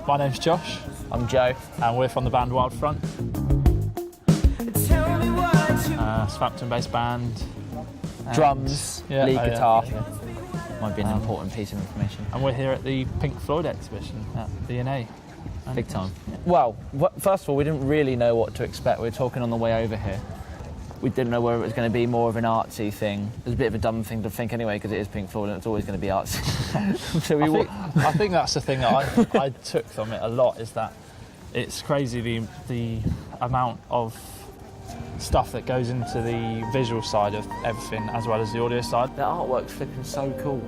My name's Josh. I'm Joe. And we're from the band Wild Front. Southampton-based band. Drums, Yeah, lead guitar. Yeah. Might be an important piece of information. And we're here at the Pink Floyd exhibition at V&A. Big time. Well, first of all, we didn't really know what to expect. We were talking on the way over here. We didn't know whether it was going to be more of an artsy thing. It was a bit of a dumb thing to think anyway, because it is Pink Floyd and it's always going to be artsy. I think that's the thing that I took from it a lot, is that it's crazy the amount of stuff that goes into the visual side of everything as well as the audio side. The artwork's flipping so cool.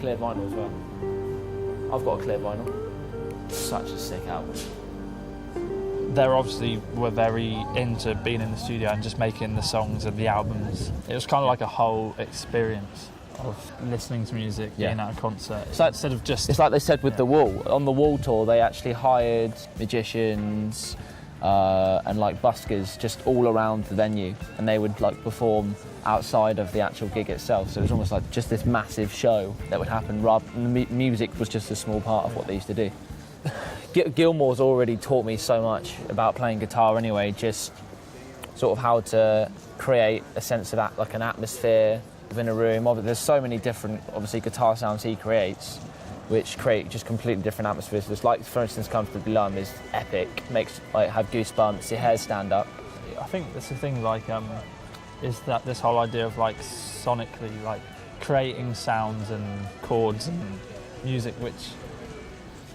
Clear vinyl as well. I've got a clear vinyl. Such a sick album. They obviously were very into being in the studio and just making the songs and the albums. It was kind of like a whole experience of listening to music, being at a concert. It's like, instead of just... It's like they said with The Wall. On the Wall tour, they actually hired magicians and like buskers just all around the venue, and they would like perform outside of the actual gig itself. So it was almost like just this massive show that would happen, rather than the music was just a small part of what they used to do. Gilmore's already taught me so much about playing guitar anyway, just sort of how to create a sense of that, like an atmosphere within a room. There's so many different, obviously, guitar sounds he creates, which create just completely different atmospheres. Just like, for instance, Comfortably Numb is epic, makes like have goosebumps, your hairs stand up. I think that's the thing, like, is that this whole idea of like sonically, like creating sounds and chords and music, which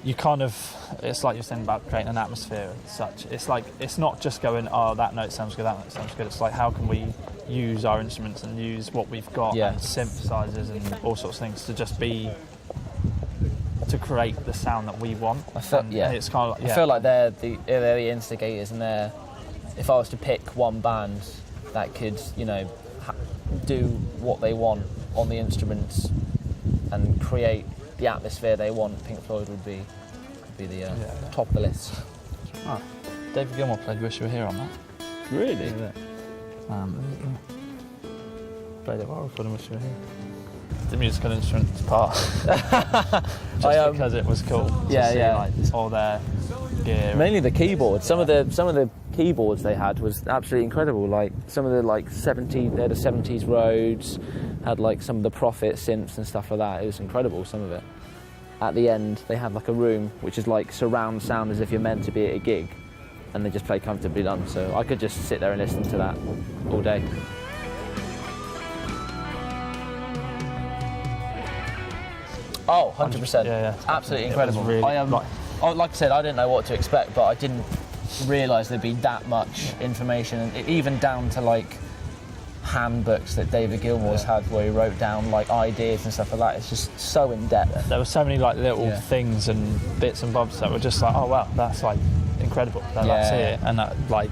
you kind of, it's like you're saying about creating an atmosphere and such. It's like, it's not just going, oh, that note sounds good, that note sounds good. It's like, how can we use our instruments and use what we've got and synthesizers and all sorts of things to just be, to create the sound that we want. It's kind of like, I feel like they're the instigators, and if I was to pick one band that could, you know, do what they want on the instruments and create the atmosphere they want, Pink Floyd would be the top of the list. Oh, David Gilmour played Wish You Were Here on that. Really? Played it while recording Wish You Were Here. The musical instruments part. Just because it was cool to see like all their gear. Mainly the keyboards. Some of the keyboards they had was absolutely incredible. Like some of the they had a 70s Rhodes, had like some of the Prophet synths and stuff like that. It was incredible, some of it. At the end, they have like a room which is like surround sound, as if you're meant to be at a gig, and they just play Comfortably Numb. So I could just sit there and listen to that all day. Oh, 100%. Yeah. Absolutely incredible. Really, like I said, I didn't know what to expect, but I didn't realise there'd be that much information, and even down to like handbooks that David Gilmour's had, where he wrote down like ideas and stuff like that. It's just so in depth. There were so many like little things and bits and bobs that were just like, oh wow, that's like incredible. That's it, and that like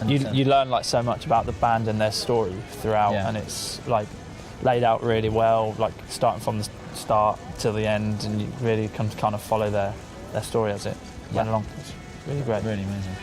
you learn like so much about the band and their story throughout, and it's like laid out really well, like starting from the start till the end, and you really can kind of follow their story as it went along. It's really great. Really amazing.